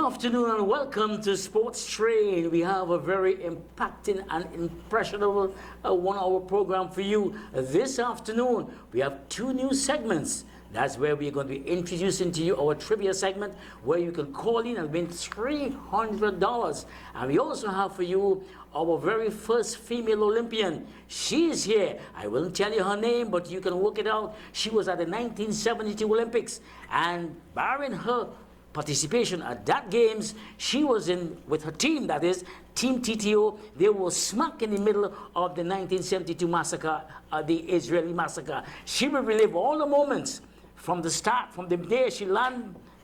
afternoon and welcome to Sports Trade. We have a very impacting and impressionable 1-hour program for you. This afternoon, we have 2 new segments. That's where we're going to be introducing to you our trivia segment, where you can call in and win $300. And we also have for you our very first female Olympian. She is here. I won't tell you her name, but you can work it out. She was at the 1972 Olympics, and barring her participation at that games, she was in with her team, that is Team TTO. They were smack in the middle of the 1972 massacre, the Israeli massacre. She will relive all the moments from the start, from the day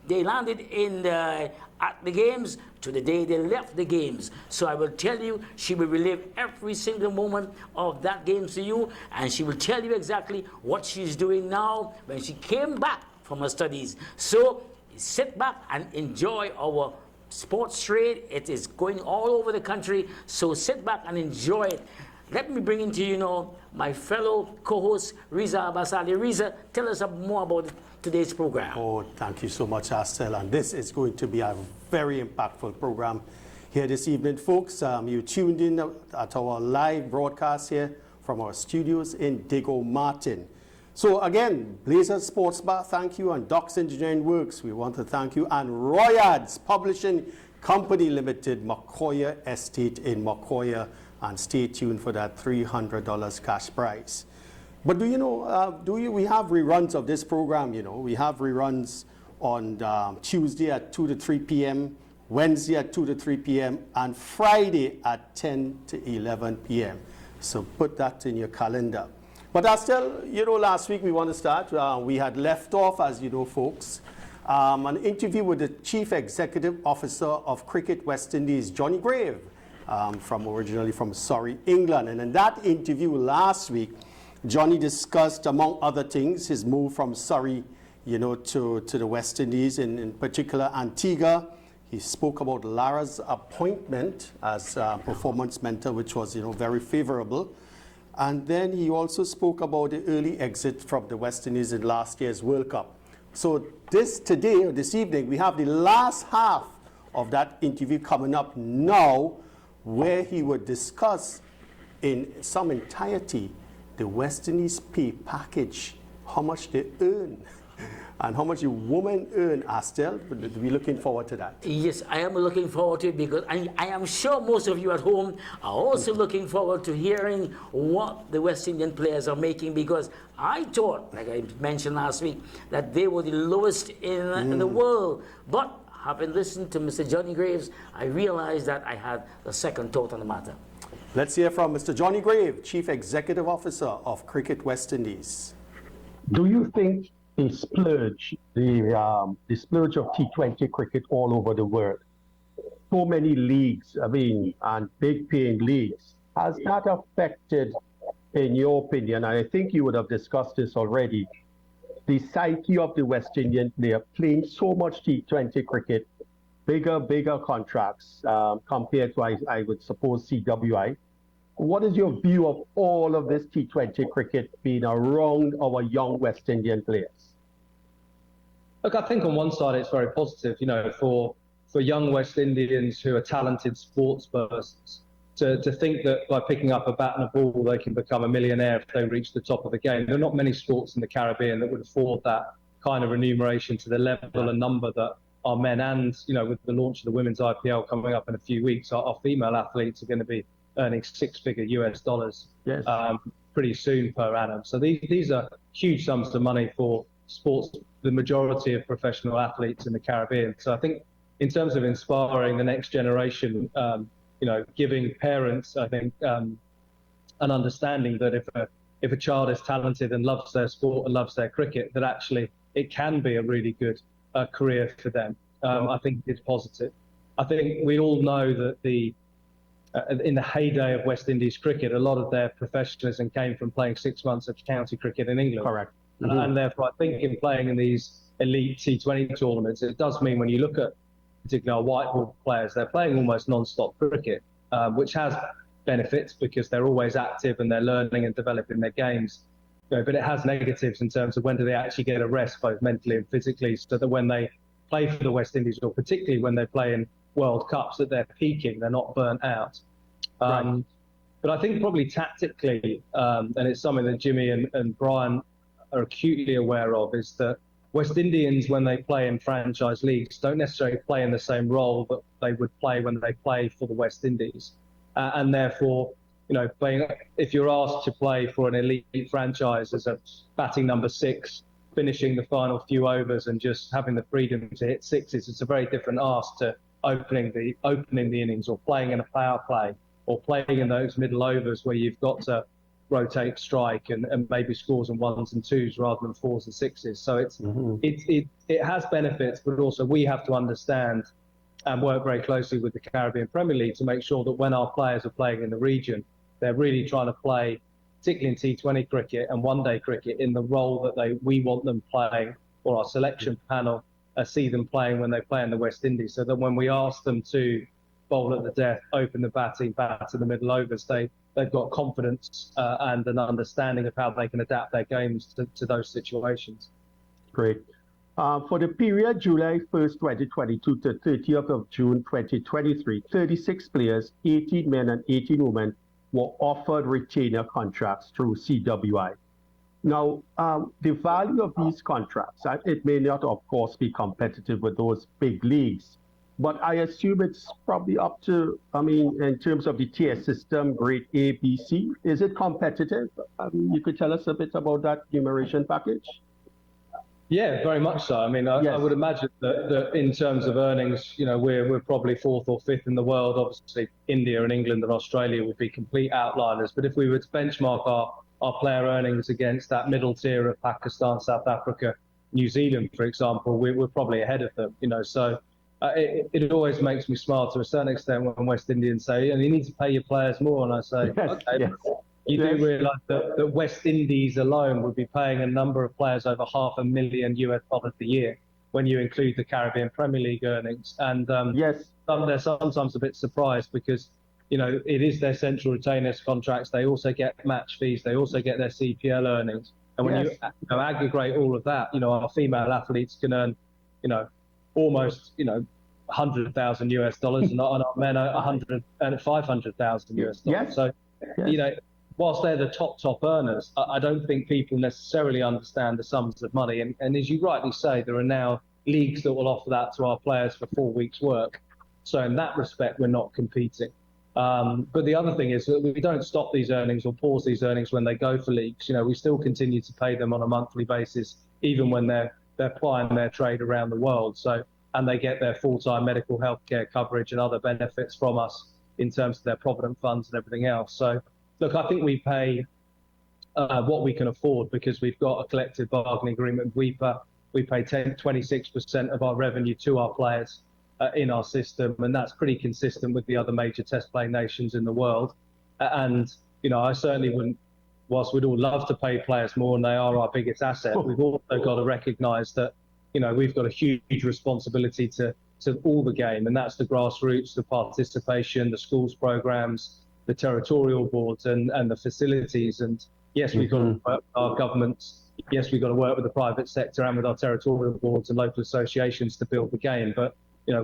they landed in at the games to the day they left the games. So I will tell you, she will relive every single moment of that game to you, and she will tell you exactly what she's doing now when she came back from her studies. So sit back and enjoy our sports trade. It is going all over the country, so sit back and enjoy it. Let me bring into you now my fellow co-host, Riza Abasali. Riza, tell us more about today's program. Oh, thank you so much, Astel. And this is going to be a very impactful program here this evening, folks. You tuned in at our live broadcast here from our studios in Digo Martin. So again, Blazer Sports Bar, thank you, and Docks Engineering Works, we want to thank you, and Royads Publishing Company Limited, Macoya Estate in Macoya, and stay tuned for that $300 cash prize. But do you know, we have reruns of this program, you know. We have reruns on Tuesday at 2 to 3 p.m., Wednesday at 2 to 3 p.m., and Friday at 10 to 11 p.m. So put that in your calendar. But Astel, you know, last week we want to start. We had left off, as you know, folks, an interview with the Chief Executive Officer of Cricket West Indies, Johnny Grave, originally from Surrey, England. And in that interview last week, Johnny discussed, among other things, his move from Surrey, you know, to the West Indies, in particular Antigua. He spoke about Lara's appointment as performance mentor, which was, you know, very favorable. And then he also spoke about the early exit from the West Indies in last year's World Cup. So this evening, we have the last half of that interview coming up now, where he would discuss in some entirety the West Indies pay package, how much they earn, and how much the women earn. Astel, we're looking forward to that. Yes, I am looking forward to it, because I am sure most of you at home are also looking forward to hearing what the West Indian players are making, because I thought, like I mentioned last week, that they were the lowest in the world. But having listened to Mr. Johnny Graves, I realized that I had a second thought on the matter. Let's hear from Mr. Johnny Grave, Chief Executive Officer of Cricket West Indies. Do you think the splurge of T20 cricket all over the world, so many leagues, and big paying leagues, has that affected, in your opinion, and I think you would have discussed this already, the psyche of the West Indian player playing so much T20 cricket, bigger contracts compared to, I would suppose, CWI? What is your view of all of this T20 cricket being around our young West Indian players? Look, I think on one side it's very positive, you know, for young West Indians who are talented sports persons to think that by picking up a bat and a ball they can become a millionaire if they reach the top of the game. There are not many sports in the Caribbean that would afford that kind of remuneration to the level and number that our men, and, you know, with the launch of the women's IPL coming up in a few weeks, our female athletes are going to be earning $6-figure US dollars pretty soon per annum. So these are huge sums of money for sports, the majority of professional athletes in the Caribbean. So I think in terms of inspiring the next generation, you know, giving parents, I think, an understanding that if a child is talented and loves their sport and loves their cricket, that actually it can be a really good career for them. I think it's positive. I think we all know that in the heyday of West Indies cricket, a lot of their professionalism came from playing 6 months of county cricket in England. Correct. And therefore, I think in playing in these elite T20 tournaments, it does mean when you look at particularly our white ball players, they're playing almost non-stop cricket, which has benefits because they're always active and they're learning and developing their games. But it has negatives in terms of when do they actually get a rest, both mentally and physically, so that when they play for the West Indies, or particularly when they play in World Cups, that they're peaking, they're not burnt out. Right. But I think probably tactically, and it's something that Jimmy and Brian are acutely aware of, is that West Indians, when they play in franchise leagues, don't necessarily play in the same role that they would play when they play for the West Indies. And therefore, if you're asked to play for an elite franchise as a batting number 6, finishing the final few overs and just having the freedom to hit sixes, it's a very different ask to opening the innings, or playing in a power play, or playing in those middle overs where you've got to rotate strike and maybe scores in 1s and 2s rather than 4s and 6s. So it has benefits, but also we have to understand and work very closely with the Caribbean Premier League to make sure that when our players are playing in the region, they're really trying to play, particularly in T20 cricket and one-day cricket, in the role that we want them playing, or our selection panel see them playing when they play in the West Indies, so that when we ask them to bowl at the death, open the batting, bat in the middle overs, they've got confidence and an understanding of how they can adapt their games to those situations. Great. For the period July 1st, 2022 to 30th of June 2023, 36 players, 18 men and 18 women, were offered retainer contracts through CWI. Now, the value of these contracts, it may not, of course, be competitive with those big leagues, but I assume it's probably up to, in terms of the tier system, grade A, B, C, is it competitive? You could tell us a bit about that remuneration package? Yeah, very much so. I would imagine that in terms of earnings, we're probably 4th or 5th in the world. Obviously, India and England and Australia would be complete outliers. But if we were to benchmark our player earnings against that middle tier of Pakistan, South Africa, New Zealand, for example, we're probably ahead of them. So it always makes me smile to a certain extent when West Indians say, you need to pay your players more. And I say, okay. Yes. You do realise that West Indies alone would be paying a number of players over $500,000 a year when you include the Caribbean Premier League earnings. And yes, they're sometimes a bit surprised because, it is their central retainers contracts. They also get match fees. They also get their CPL earnings. And when you aggregate all of that, our female athletes can earn, almost, $100,000 and our men are $500,000. Yes. So, whilst they're the top earners, I don't think people necessarily understand the sums of money. And as you rightly say, there are now leagues that will offer that to our players for 4 weeks' work. So in that respect, we're not competing. But the other thing is that we don't stop these earnings or pause these earnings when they go for leagues. We still continue to pay them on a monthly basis, even when they're plying their trade around the world. So, and they get their full-time medical health care coverage and other benefits from us in terms of their provident funds and everything else. So, look, I think we pay what we can afford because we've got a collective bargaining agreement with WIPA. We pay 26% of our revenue to our players in our system, and that's pretty consistent with the other major test play nations in the world. And, I certainly wouldn't, whilst we'd all love to pay players more and they are our biggest asset, we've also got to recognise that, we've got a huge responsibility to all the game, and that's the grassroots, the participation, the schools programs, the territorial boards and the facilities. And yes, we've got to work with our governments. Yes, we've got to work with the private sector and with our territorial boards and local associations to build the game. But,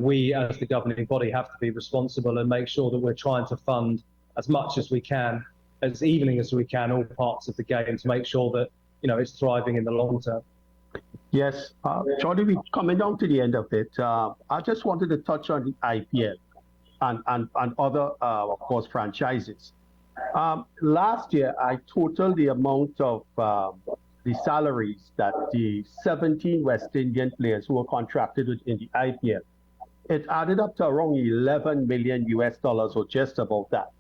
we as the governing body have to be responsible and make sure that we're trying to fund as much as we can, as evenly as we can, all parts of the game to make sure that, it's thriving in the long term. Yes. Jordan, we're coming down to the end of it. I just wanted to touch on the IPL. And other, of course, franchises. Last year, I totaled the amount of the salaries that the 17 West Indian players who were contracted in the IPL. It added up to around $11 million or just above that.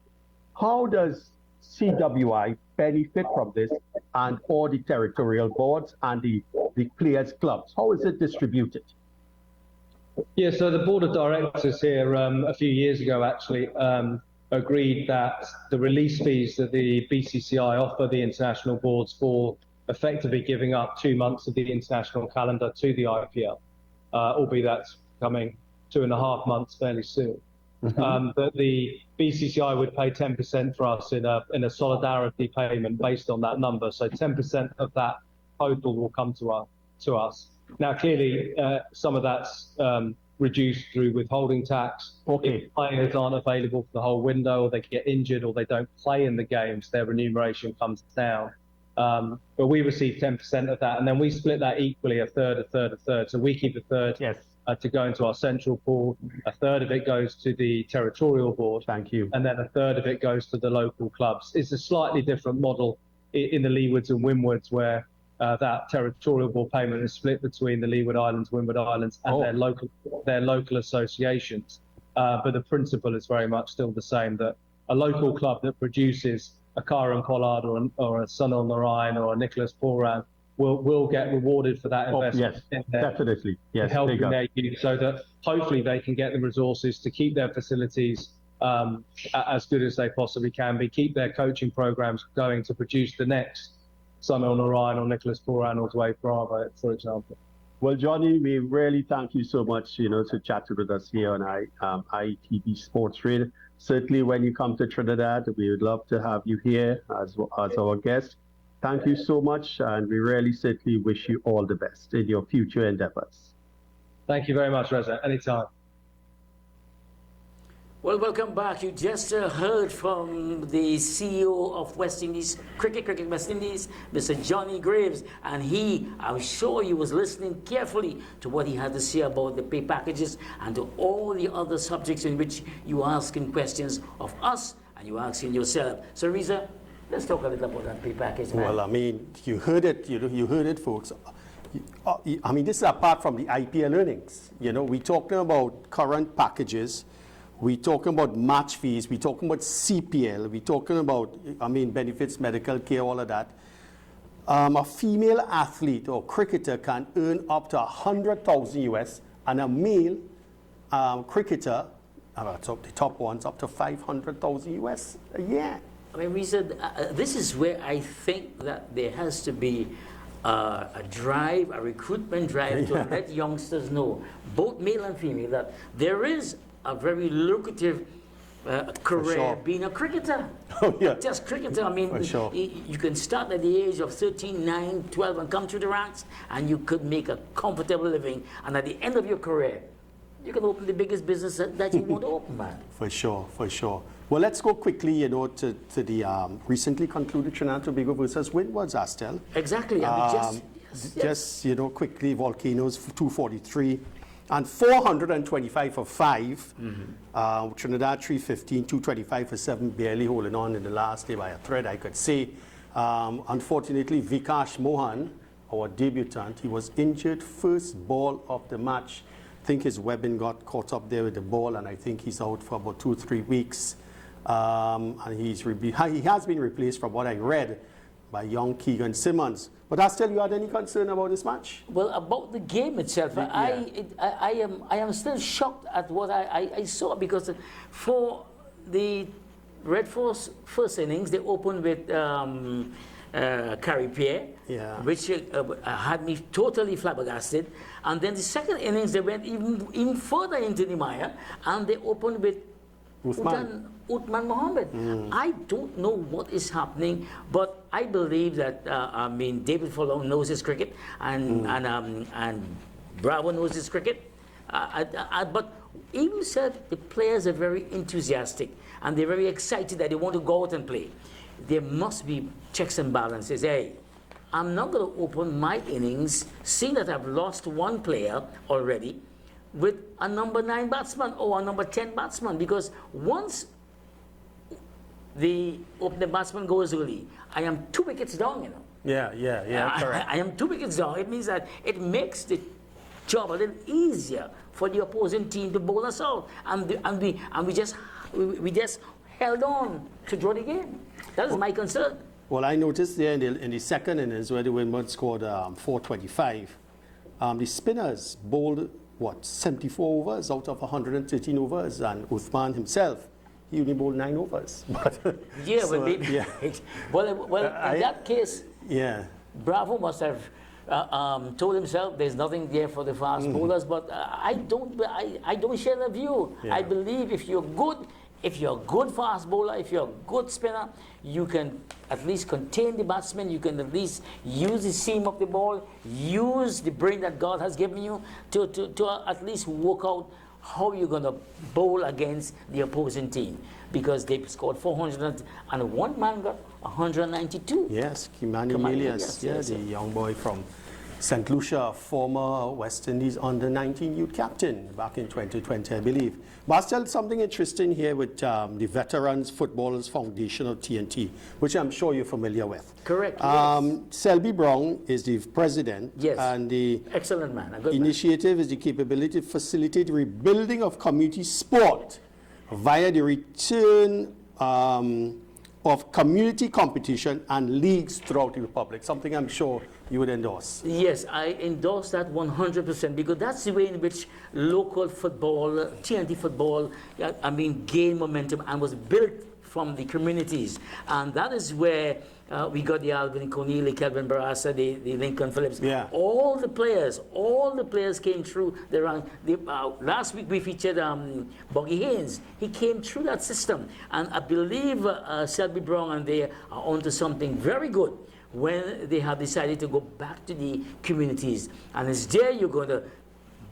How does CWI benefit from this and all the territorial boards and the players' clubs? How is it distributed? Yeah, so the board of directors here a few years ago actually agreed that the release fees that the BCCI offer the international boards for effectively giving up 2 months of the international calendar to the IPL, albeit that's coming 2.5 months fairly soon. That the BCCI would pay 10% for us in a solidarity payment based on that number. So 10% of that total will come to us. Now, clearly, some of that's reduced through withholding tax. Okay. If players aren't available for the whole window, or they get injured, or they don't play in the games, their remuneration comes down. But we receive 10% of that, and then we split that equally, a third, a third, a third. So we keep a third Yes. to go into our central pool. A third of it goes to the territorial board. Thank you. And then a third of it goes to the local clubs. It's a slightly different model in the Leewards and Windwards, where that territorial board payment is split between the Leeward Islands, Windward Islands, and their local associations. But the principle is very much still the same, that a local club that produces a Karen Pollard or a Sunil Narayan or a Nicholas Poran will get rewarded for that investment. Yes, definitely. Yes, helping their youth, so that hopefully they can get the resources to keep their facilities as good as they possibly can be, keep their coaching programs going to produce the next Sunil Narayan or Nicholas Poran or Dwayne Bravo, for example. Well, Johnny, we really thank you so much, to chat with us here on IETV Sports Trade. Certainly, when you come to Trinidad, we would love to have you here as our guest. Thank you so much, and we really certainly wish you all the best in your future endeavors. Thank you very much, Reza. Anytime. Well, welcome back. You just heard from the CEO of West Indies, Cricket West Indies, Mr. Johnny Graves, and I'm sure he was listening carefully to what he had to say about the pay packages and to all the other subjects in which you are asking questions of us and you are asking yourself. So, Reza, let's talk a little about that pay package, man. Well, I mean, you heard it, you heard it, folks. I mean, this is apart from the IPL earnings. We're talking about current packages. We're talking about match fees. We're talking about CPL. We're talking about, benefits, medical care, all of that. A female athlete or cricketer can earn up to 100,000 US, and a male cricketer, the top ones, up to 500,000 US a year. I mean, Reza, this is where I think that there has to be a drive, a recruitment drive to let youngsters know, both male and female, that there is a very lucrative career being a cricketer. Oh, yeah. Not just cricketer. I mean, you can start at the age of 13, 9, 12 and come through the ranks, and you could make a comfortable living. And at the end of your career, you can open the biggest business that you want to open, man. For sure. Well, let's go quickly, to the recently concluded Trinidad and Tobago versus Windwards, Astel. Exactly. I mean, just quickly, Volcanoes 243 and 425 for 5. Trinidad 315, 225 for 7, barely holding on in the last day by a thread, I could say. Unfortunately, Vikash Mohan, our debutant, he was injured first ball of the match. I think his webbing got caught up there with the ball, and I think he's out for about 2 or 3 weeks. And he has been replaced, from what I read, by young Keegan Simmons. But Astel, you had any concern about this match? Well, about the game itself, I am still shocked at what I saw, because for the Red Force first innings, they opened with Carrie Pierre, which had me totally flabbergasted. And then the second innings, they went even further into the mire, and they opened with Uthman Mohammed. I don't know what is happening, but I believe that David Furlong knows his cricket, and Bravo knows his cricket. But even said the players are very enthusiastic and they're very excited that they want to go out and play. There must be checks and balances. Hey, I'm not going to open my innings, seeing that I've lost one player already, with a number 9 batsman or a number 10 batsman, because once the opening batsman goes early, I am 2 wickets down, Correct. I am 2 wickets down. It means that it makes the job a little easier for the opposing team to bowl us out, and we just held on to draw the game. That is my concern. Well, I noticed there in the second innings, where the Windward scored 425, the spinners bowled 74 overs out of 113 overs, and Uthman himself, he only bowled 9 overs. But well, in that case, Bravo must have told himself there's nothing there for the fast bowlers. But I don't share the view. I believe if you're good if you're a good fast bowler, if you're a good spinner, you can at least contain the batsman, you can at least use the seam of the ball, use the brain that God has given you to at least work out how you're going to bowl against the opposing team. Because they scored 400 and one man got 192. Yes, Kimani Milias, the young boy from St. Lucia, former West Indies under-19 youth captain back in 2020, I believe. But still something interesting here with the Veterans Footballers Foundation of TNT, which I'm sure you're familiar with. Correct. Yes. Selby Brown is the president. Yes. And the excellent man. A good initiative is the capability to facilitate rebuilding of community sport via the return of community competition and leagues throughout the Republic, something I'm sure you would endorse. Yes, I endorse that 100% because that's the way in which local football, TNT football, gained momentum and was built from the communities. And that is where we got the Alvin Connealy, Kelvin Barassa, the Lincoln Phillips. Yeah. All the players came through the rank. Last week we featured Boggy Haynes. He came through that system. And I believe Selby Brown and they are onto something very good when they have decided to go back to the communities. And it's there you're going to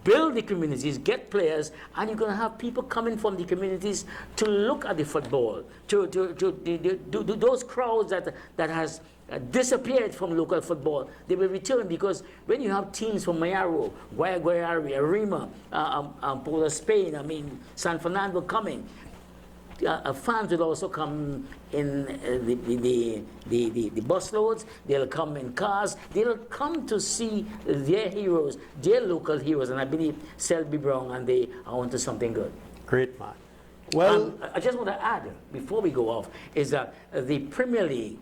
build the communities, get players, and you're going to have people coming from the communities to look at the football, to those crowds that has disappeared from local football. They will return because when you have teams from Mayaro, Guayari, Arima, Port of Spain, San Fernando coming, fans will also come in the bus loads, they'll come in cars, they'll come to see their heroes, their local heroes, and I believe Selby Brown and they are onto something good. Great, man. Well, I just want to add, before we go off, is that the Premier League,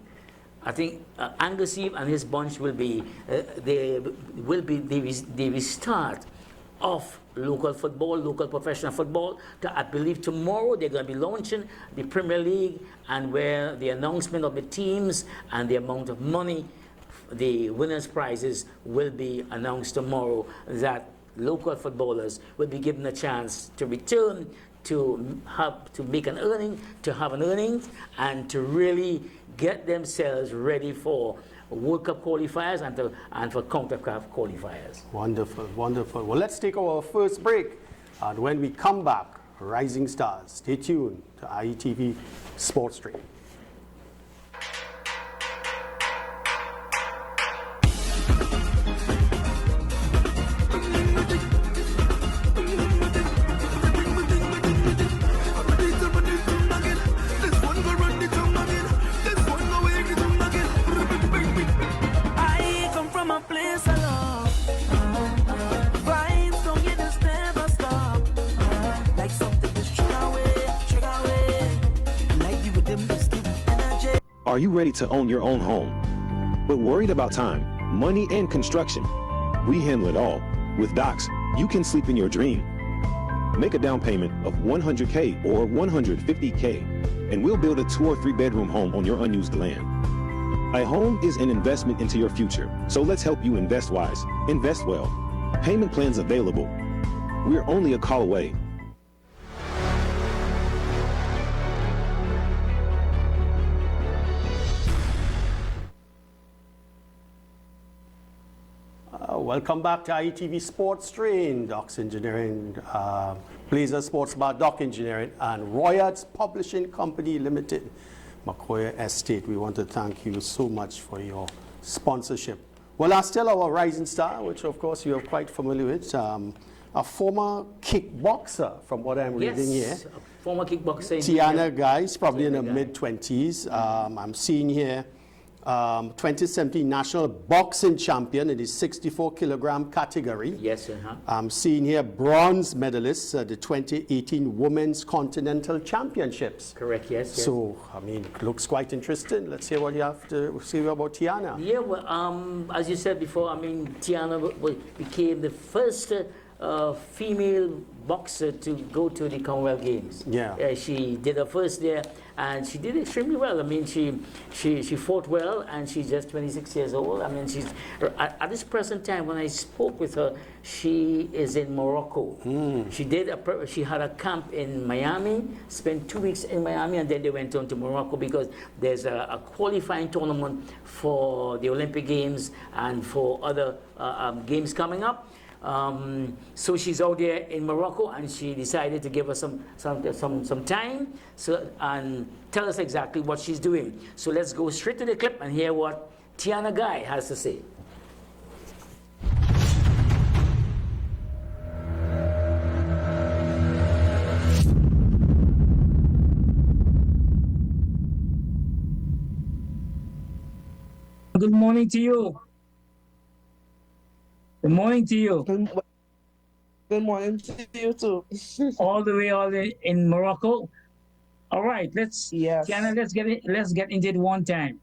I think Angus Eve and his bunch will be the restart of local football, local professional football. I believe tomorrow they're going to be launching the Premier League, and where the announcement of the teams and the amount of money, the winners' prizes will be announced tomorrow, that local footballers will be given a chance to return, to make an earning, to have an earning, and to really get themselves ready for World Cup qualifiers and for CONCACAF qualifiers. Wonderful, wonderful. Well, let's take our first break. And when we come back, Rising Stars. Stay tuned to IETV Sports Stream. Are you ready to own your own home, but worried about time, money, and construction? We handle it all. With Docs, you can sleep in your dream. Make a down payment of $100K or $150K, and we'll build a 2 or 3 bedroom home on your unused land. A home is an investment into your future, so let's help you invest wise, invest well. Payment plans available. We're only a call away. Welcome back to IETV Sports Train, Docs Engineering, Blazer Sports Bar, Dock Engineering, and Royards Publishing Company Limited, McCoy Estate. We want to thank you so much for your sponsorship. Well, that's still our rising star, which of course you're quite familiar with, a former kickboxer, from what I'm reading here. Yes, former kickboxer. Tiana Guys, probably in her mid-20s. I'm seeing here 2017 National Boxing Champion in the 64 kilogram category. Yes, I'm seeing here bronze medalist at the 2018 Women's Continental Championships. Correct, yes. So, I mean, it looks quite interesting. Let's hear what you have to say about Tiana. Yeah, well, as you said before, I mean, Tiana became the first female boxer to go to the Commonwealth Games. Yeah. She did her first there, and she did extremely well. I mean, she fought well, and she's just 26 years old. I mean, she's at this present time when I spoke with her, she is in Morocco. She had a camp in Miami, spent 2 weeks in Miami, and then they went on to Morocco because there's a qualifying tournament for the Olympic Games and for other games coming up. So she's out there in Morocco, and she decided to give us some time and tell us exactly what she's doing. So let's go straight to the clip and hear what Tiana Guy has to say. Good morning to you. Good morning to you. Good morning to you too. all the way in Morocco. All right, Yes. Tiana, let's get into it one time.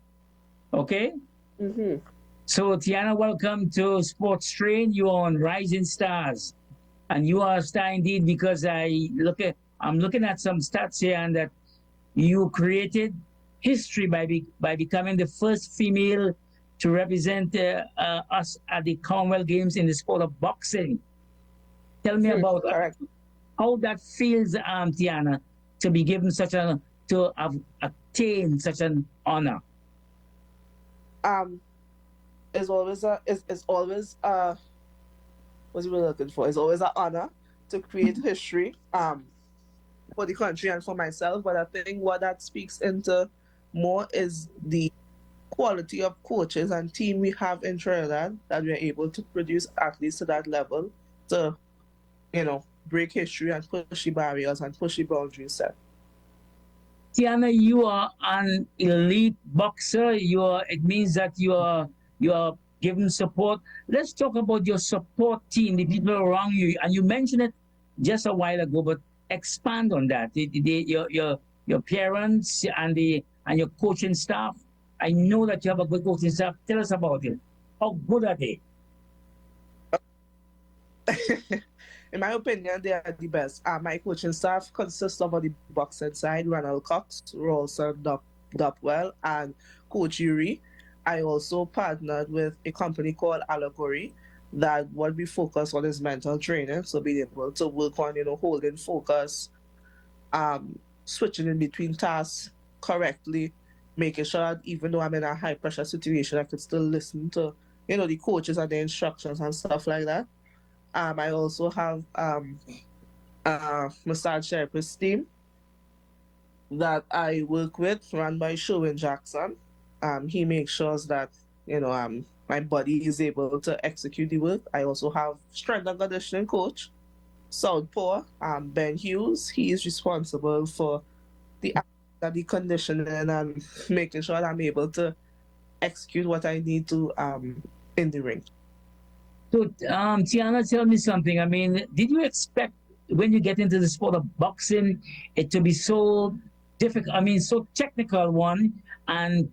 Okay? Mm-hmm. So Tiana, welcome to Sports Train. You are on Rising Stars. And you are a star indeed because I'm looking at some stats here, and that you created history by becoming the first female to represent us at the Commonwealth Games in the sport of boxing. Tell me about how that feels, Tiana, to be given to have attained such an honor. It's always what's we're looking for. It's always an honor to create history for the country and for myself. But I think what that speaks into more is the quality of coaches and team we have in Trinidad, that we're able to produce athletes to that level to, break history and push the barriers and push the boundaries set. Tiana, you are an elite boxer. It means that you are given support. Let's talk about your support team, the people around you. And you mentioned it just a while ago, but expand on that. Your parents and your coaching staff. I know that you have a good coaching staff. Tell us about it. How good are they? In my opinion, they are the best. My coaching staff consists of on the boxing side, Ronald Cox, Rawson Dopwell, and Coach Yuri. I also partnered with a company called Allegory, that what we focus on is mental training. So being able to work on, holding focus, switching in between tasks correctly, making sure that even though I'm in a high pressure situation, I could still listen to, the coaches and the instructions and stuff like that. I also have massage therapist team that I work with, run by Sherwin Jackson. He makes sure that, my body is able to execute the work. I also have strength and conditioning coach, Southpaw, Ben Hughes. He is responsible for the conditioning and making sure that I'm able to execute what I need to in the ring. So, Tiana, tell me something. I mean, did you expect when you get into the sport of boxing it to be so difficult? I mean, so technical one, and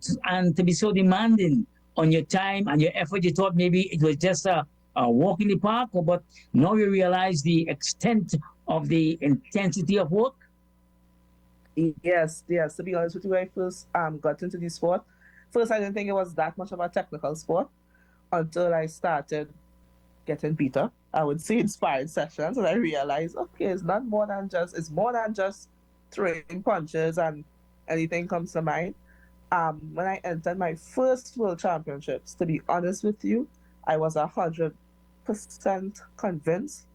to be so demanding on your time and your effort? You thought maybe it was just a walk in the park, but now you realize the extent of the intensity of work? Yes. To be honest with you, when I first got into the sport, first I didn't think it was that much of a technical sport until I started getting beater. I would see inspired sessions, and I realized, okay, it's more than just throwing punches and anything comes to mind. When I entered my first World Championships, to be honest with you, I was 100% convinced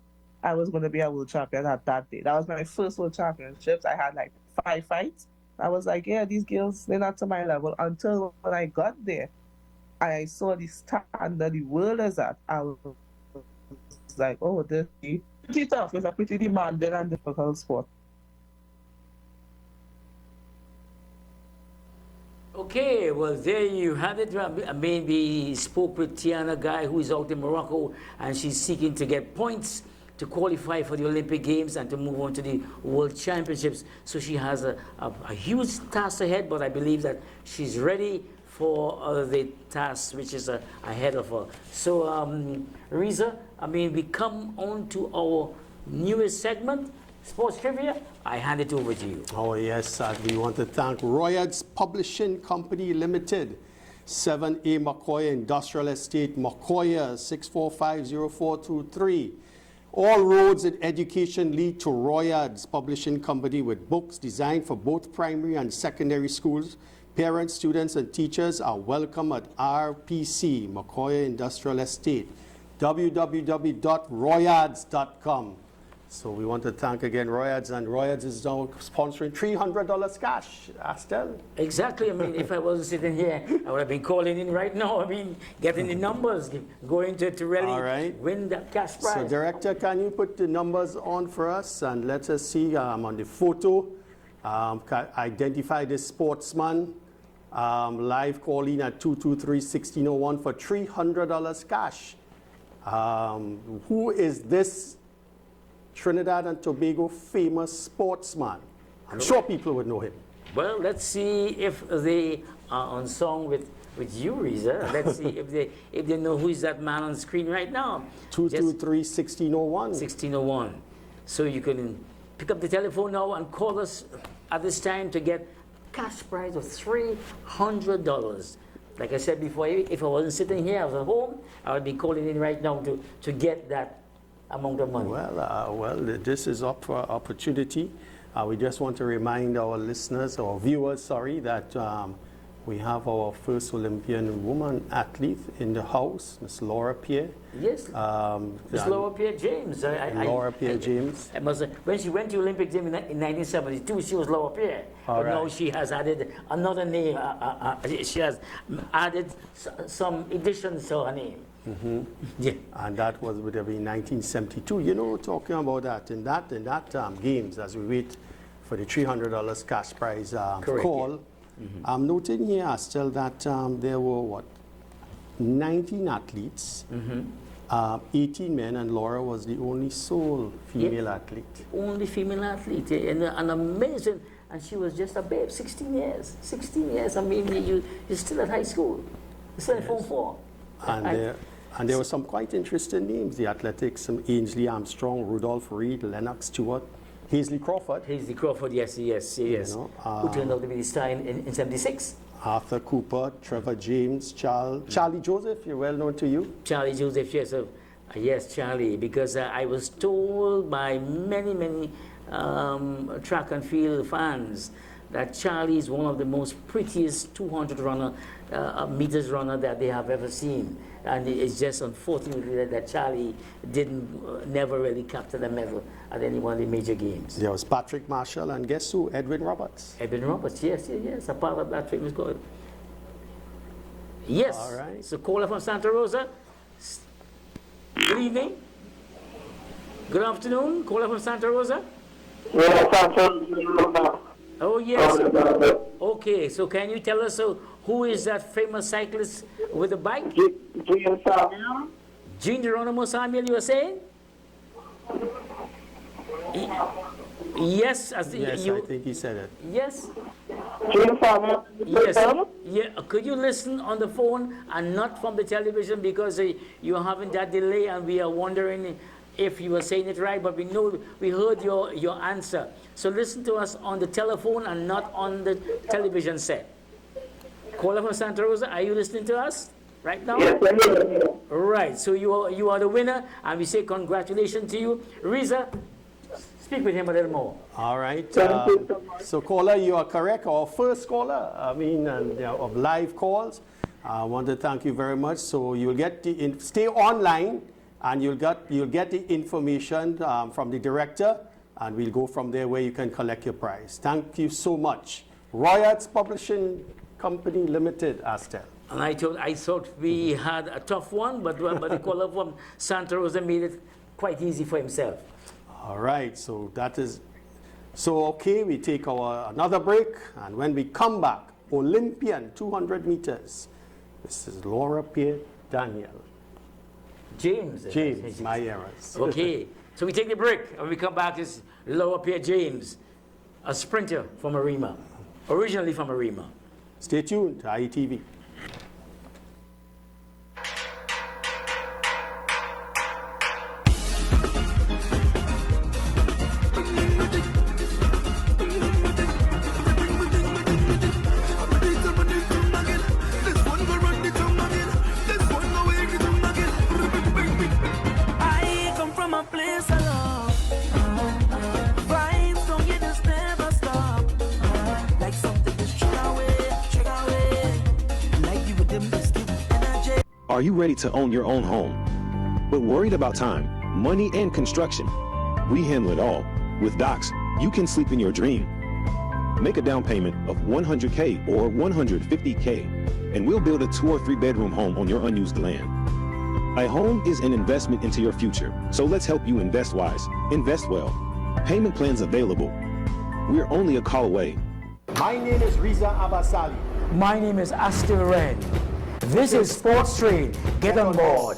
I was going to be a world champion at that day. That was my first World Championships. I had like 5 fights. I was like, yeah, these girls, they're not to my level. Until when I got there, I saw the standard the world is at. I was like, oh, this is pretty tough. It's a pretty demanding and difficult sport. Okay, well, there you have it. I mean, we spoke with Tiana Guy, who is out in Morocco, and she's seeking to get points to qualify for the Olympic Games and to move on to the World Championships. So she has a huge task ahead, but I believe that she's ready for the task which is ahead of her. So, Reza, I mean, we come on to our newest segment, Sports Trivia. I hand it over to you. Oh, yes, we want to thank Royals Publishing Company Limited, 7A McCoy Industrial Estate, Macoya, 6450423. All roads in education lead to Royals Publishing Company with books designed for both primary and secondary schools. Parents, students, and teachers are welcome at RPC, Macoya Industrial Estate, www.royads.com. So we want to thank again Royads, and Royads is now sponsoring $300 cash. Astel? Exactly. I mean, if I wasn't sitting here, I would have been calling in right now. I mean, getting the numbers, going to really win that cash prize. So, Director, can you put the numbers on for us and let us see on the photo, identify this sportsman, live calling at 223-1601 for $300 cash. Who is this Trinidad and Tobago famous sportsman? I'm sure people would know him. Well, let's see if they are on song with you, Reza. Let's see if they know who is that man on the screen right now. 223-1601. 1601. So you can pick up the telephone now and call us at this time to get cash prize of $300. Like I said before, if I wasn't sitting here, I was at home, I would be calling in right now to get that amount of money. Well, this is up for opportunity. We just want to remind our listeners, or viewers, sorry, that we have our first Olympian woman athlete in the house, Miss Laura Pierre. Yes, Miss Laura Pierre James. Laura Pierre James. When she went to Olympic Games in 1972, she was Laura Pierre. But now she has added another name. She has added some additions to her name. Mm-hmm. Yeah, and that would have been 1972. You know, talking about that in that games, as we wait for the $300 cash prize call. Yeah. Mm-hmm. I'm noting here still that there were 19 athletes, 18 men, and Laura was the only sole female athlete. Only female athlete, and amazing. And she was just a babe, 16 years. 16 years. I mean, you're still at high school. You're still in Form 4. And there were some quite interesting names. The athletics, Ainsley Armstrong, Rudolph Reed, Lennox Stewart, Hazley Crawford. Hazley Crawford, yes. You know, who turned out to be the star in 76. Arthur Cooper, Trevor James, Charlie Joseph, you're well known to you. Charlie Joseph, yes. Yes, Charlie, because I was told by many track and field fans that Charlie is one of the most prettiest 200 meters runner that they have ever seen. And it's just unfortunately that Charlie never really captured a medal at any one of the major games. There was Patrick Marshall, and guess who? Edwin Roberts. Edwin Roberts, yes. A part of that famous goal. Yes. All right. So caller from Santa Rosa. Good evening. Good afternoon. Caller from Santa Rosa. Oh, yes. Okay, so can you tell us who is that famous cyclist with the bike? Gene Samuel. Gene Geronimo Samuel, you were saying? Yes. I think he said it. Yes. Gene Samuel. Yes. Yeah. Could you listen on the phone and not from the television, because you're having that delay and we are wondering if you were saying it right, but we heard your answer. So listen to us on the telephone and not on the television set. Caller from Santa Rosa, are you listening to us right now? Yes, I hear. Right, so you are the winner, and we say congratulations to you. Reza, speak with him a little more. All right. So caller, you are correct. Our first caller, of live calls. I want to thank you very much. So you'll get stay online, and you'll get the information from the director, and we'll go from there where you can collect your prize. Thank you so much. Royals Publishing Company Limited, Astel. And I thought we had a tough one, but the caller from Santa Rosa made it quite easy for himself. All right, so okay, we take another break, and when we come back, Olympian 200 meters. This is Laura Pierre Daniel. James, my errors. Okay, so we take the break, and we come back as Laura Pierre James, a sprinter from Arima, originally from Arima. Stay tuned to IETV. Are you ready to own your own home, but worried about time, money, and construction? We handle it all. With Docs, you can sleep in your dream. Make a down payment of $100K or $150K, and we'll build a 2 or 3 bedroom home on your unused land. A home is an investment into your future, so let's help you invest wise, invest well. Payment plans available. We're only a call away. My name is Riza Abasali. My name is Astil Ren. This is Sports Train. Get on board.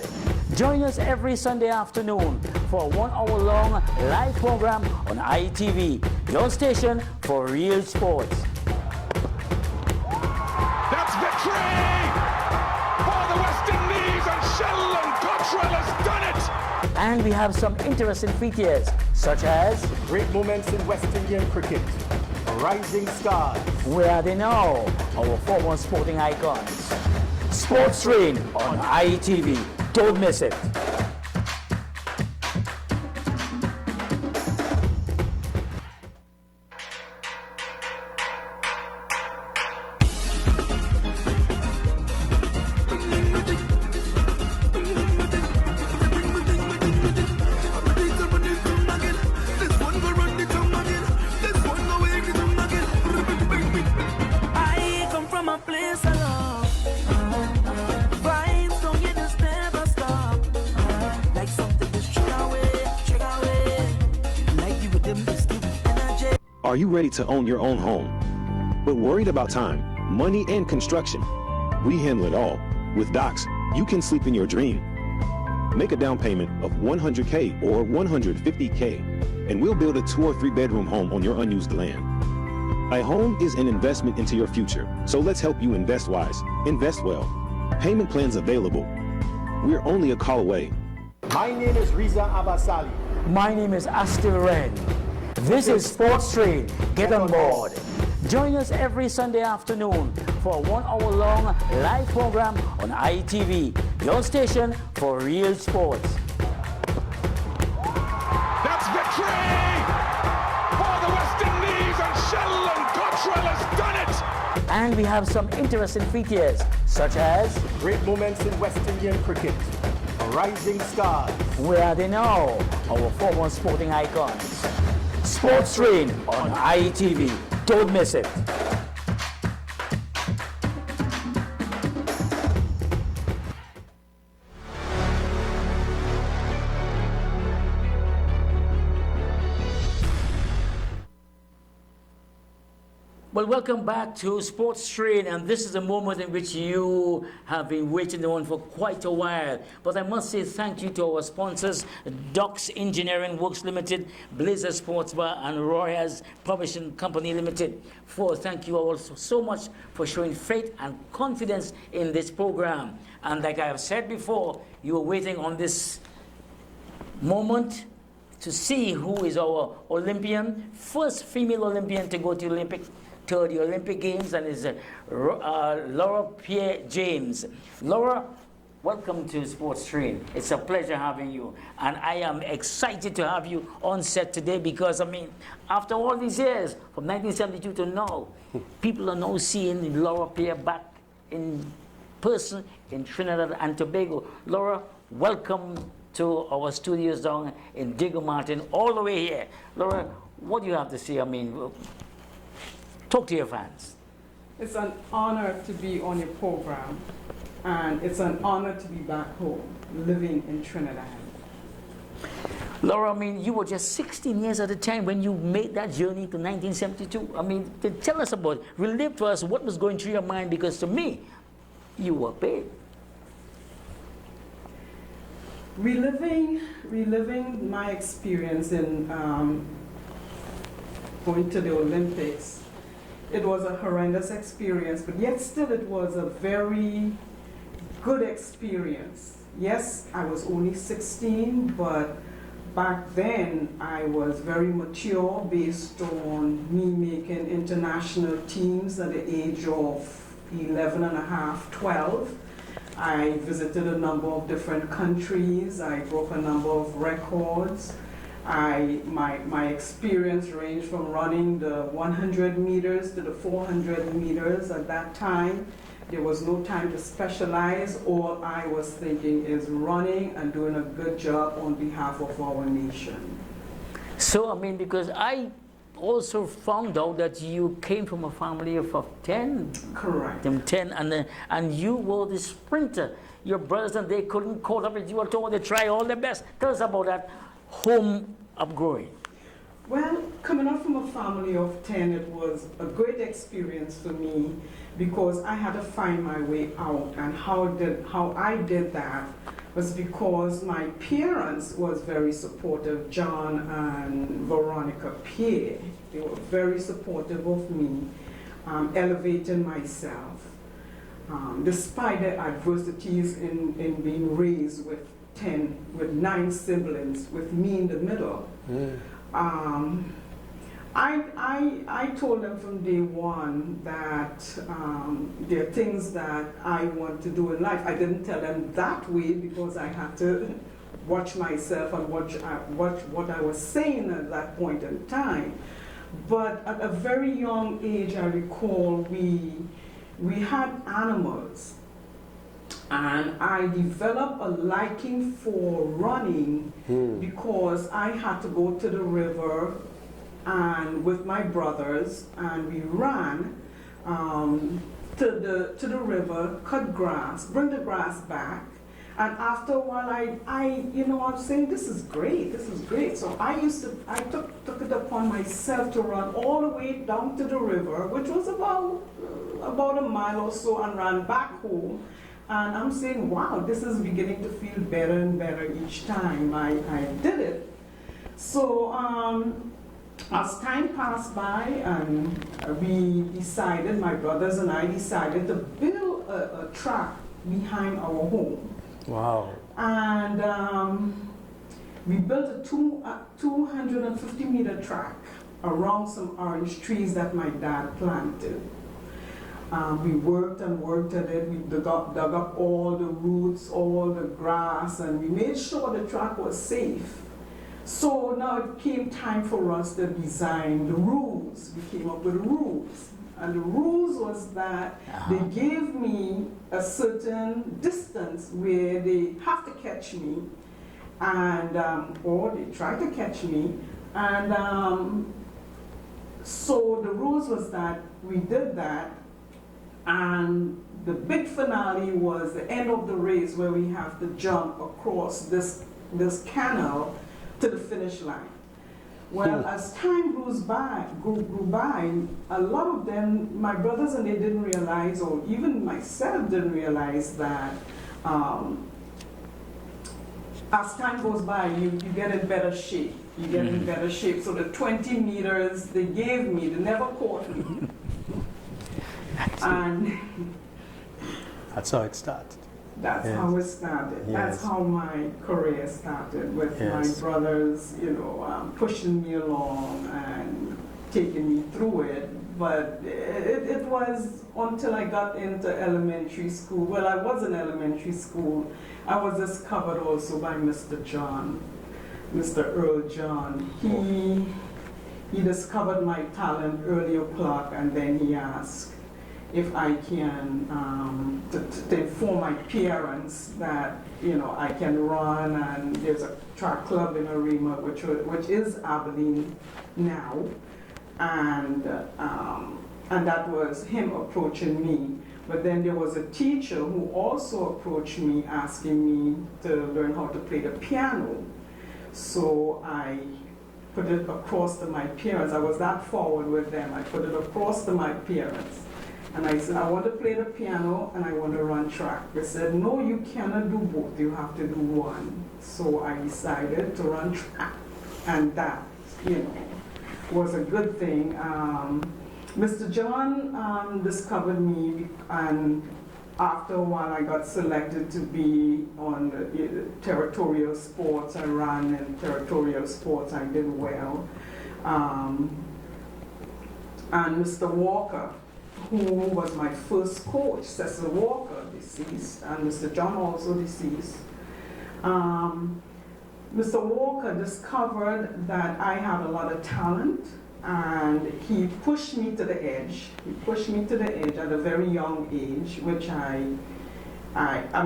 Join us every Sunday afternoon for a 1 hour long live program on ITV, your station for real sports. That's victory for the West Indies, and Sheldon Cottrell has done it. And we have some interesting features, such as Great moments in West Indian cricket. Rising stars. Where Are They Now? Our former sporting icons. Sports Train on ITV. Don't miss it. I come from a place of love. Vibes don't get this never stop. Like something just trigger away. Like you with them this give me energy. Are you ready to own your own home, but worried about time, money, and construction? We handle it all. With Docs, you can sleep in your dream. Make a down payment of $100K or $150K, and we'll build a 2 or 3 bedroom home on your unused land. A home is an investment into your future, so let's help you invest wise, invest well. Payment plans available. We're only a call away. My name is Riza Abasali. My name is Astil Ren. This is Sports Train. Get on board. Join us every Sunday afternoon for a 1 hour long live program on ITV, your station for real sports. That's victory for the West Indies, and Sheldon Cottrell has done it. And we have some interesting features, such as Great moments in West Indian cricket. Rising stars. Where Are They Now? Our former sporting icons. Sports Train on ITV. Don't miss it. Well, welcome back to Sports Train, and this is a moment in which you have been waiting on for quite a while. But I must say thank you to our sponsors, Docs Engineering Works Limited, Blazer Sports Bar, and Royals Publishing Company Limited. Thank you all so much for showing faith and confidence in this program. And like I have said before, you were waiting on this moment to see who is our Olympian, first female Olympian to go to the Olympic Games, and is Laura Pierre James. Laura, welcome to Sports Train. It's a pleasure having you, and I am excited to have you on set today because, I mean, after all these years, from 1972 to now, people are now seeing Laura Pierre back in person in Trinidad and Tobago. Laura, welcome to our studios down in Diego Martin, all the way here. Laura, what do you have to say? I mean, talk to your fans. It's an honor to be on your program, and it's an honor to be back home, living in Trinidad. Laura, I mean, you were just 16 years at the time when you made that journey to 1972. I mean, tell us about it. Relive to us what was going through your mind, because to me, you were big. Reliving my experience in going to the Olympics, it was a horrendous experience, but yet still it was a very good experience. Yes, I was only 16, but back then I was very mature based on me making international teams at the age of 11 and a half, 12. I visited a number of different countries. I broke a number of records. My experience ranged from running the 100 meters to the 400 meters at that time. There was no time to specialize. All I was thinking is running and doing a good job on behalf of our nation. So, I mean, because I also found out that you came from a family of 10. Correct. 10, and you were the sprinter. Your brothers and they couldn't caught up with you at all. They try all their best. Tell us about that home upgrowing. Well, coming up from a family of 10, it was a great experience for me because I had to find my way out. And how I did that was because my parents was very supportive, John and Veronica Pierre. They were very supportive of me, elevating myself. Despite the adversities in being raised with 9 siblings, with me in the middle. I told them from day one that there are things that I want to do in life. I didn't tell them that way because I had to watch myself and watch what I was saying at that point in time. But at a very young age, I recall we had animals. And I developed a liking for running because I had to go to the river and with my brothers, and we ran to the river, cut grass, bring the grass back. And after a while, I'm saying, this is great. So I took it upon myself to run all the way down to the river, which was about a mile or so, and ran back home. And I'm saying, wow, this is beginning to feel better and better each time I did it. So as time passed by, and my brothers and I decided to build a track behind our home. Wow. And we built a 250-meter track around some orange trees that my dad planted. We worked and worked at it. We dug up all the roots, all the grass, and we made sure the track was safe. So now it came time for us to design the rules. We came up with rules. And the rules was that they gave me a certain distance where they have to catch me, and or they try to catch me. And so the rules was that we did that. And the big finale was the end of the race where we have to jump across this canal to the finish line. Well, as time grew by, a lot of them, my brothers and they didn't realize, or even myself didn't realize that as time goes by, you get in better shape. You get in better shape. So the 20 meters they gave me, they never caught me. And that's how it started. That's how it started. Yes. That's how my career started, with my brothers, pushing me along and taking me through it. But it was until I got into elementary school. Well, I was in elementary school. I was discovered also by Mr. John, Mr. Earl John. He discovered my talent early o'clock, and then he asked if I can to inform my parents that I can run, and there's a track club in Arima, which is Abilene now, and that was him approaching me. But then there was a teacher who also approached me asking me to learn how to play the piano. So I put it across to my parents. I was that forward with them. I put it across to my parents. And I said, I want to play the piano and I want to run track. They said, no, you cannot do both. You have to do one. So I decided to run track. And that, was a good thing. Mr. John discovered me, and after a while I got selected to be on the territorial sports. I ran in territorial sports. I did well. And Mr. Walker, who was my first coach, Cecil Walker, deceased, and Mr. John also deceased. Mr. Walker discovered that I had a lot of talent, and he pushed me to the edge. He pushed me to the edge at a very young age, which I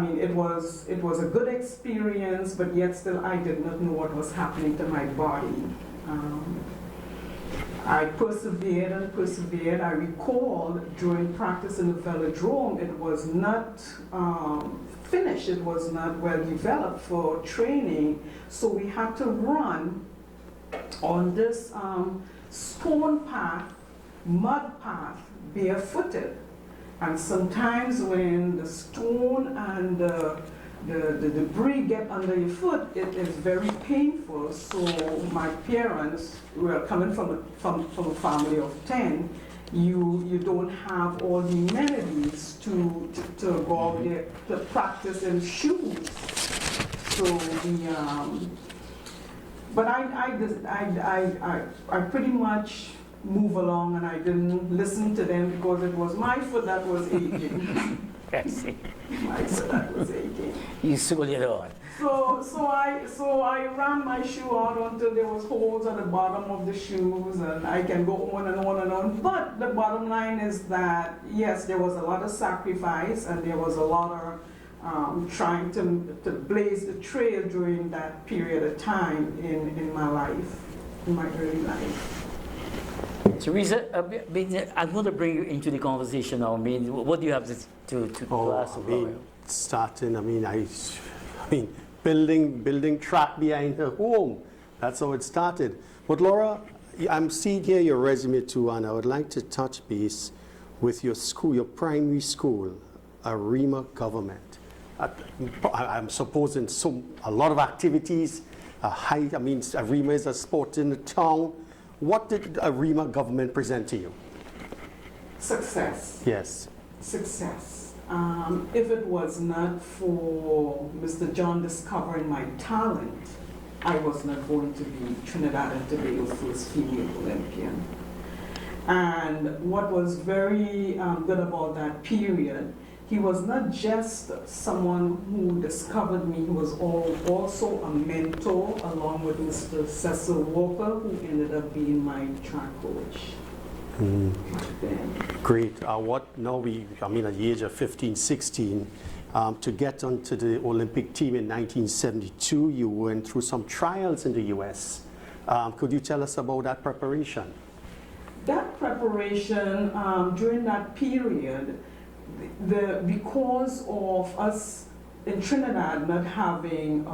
mean, it was a good experience, but yet still I did not know what was happening to my body. I persevered and persevered. I recall during practice in the velodrome, it was not finished. It was not well developed for training. So we had to run on this stone path, mud path, barefooted. And sometimes when the stone and the debris get under your foot, it is very painful. So my parents were coming from a family of 10. You don't have all the amenities to go out there to practice in shoes. So but I pretty much move along, and I didn't listen to them because it was my foot that was aching. I see. My foot that was aching. You sold it on. So I ran my shoe out until there was holes at the bottom of the shoes, and I can go on and on and on. But the bottom line is that yes, there was a lot of sacrifice, and there was a lot of trying to blaze the trail during that period of time in my life, in my early life. Teresa, I'm going to bring you into the conversation now. I mean, what do you have to ask? Starting, I mean, building track behind her home. That's how it started. But Laura, I'm seeing here your resume too, and I would like to touch base with your school, your primary school, Arima Government. I'm supposing a lot of activities. Arima is a sport in the town. What did Arima Government present to you? Success. Yes. Success. If it was not for Mr. John discovering my talent, I was not going to be Trinidad and Tobago's first female Olympian. And what was very good about that period, he was not just someone who discovered me, he was also a mentor along with Mr. Cecil Walker, who ended up being my track coach. Great. At the age of 15, 16, to get onto the Olympic team in 1972, you went through some trials in the US. Could you tell us about that preparation? That preparation, during that period, because of us in Trinidad not having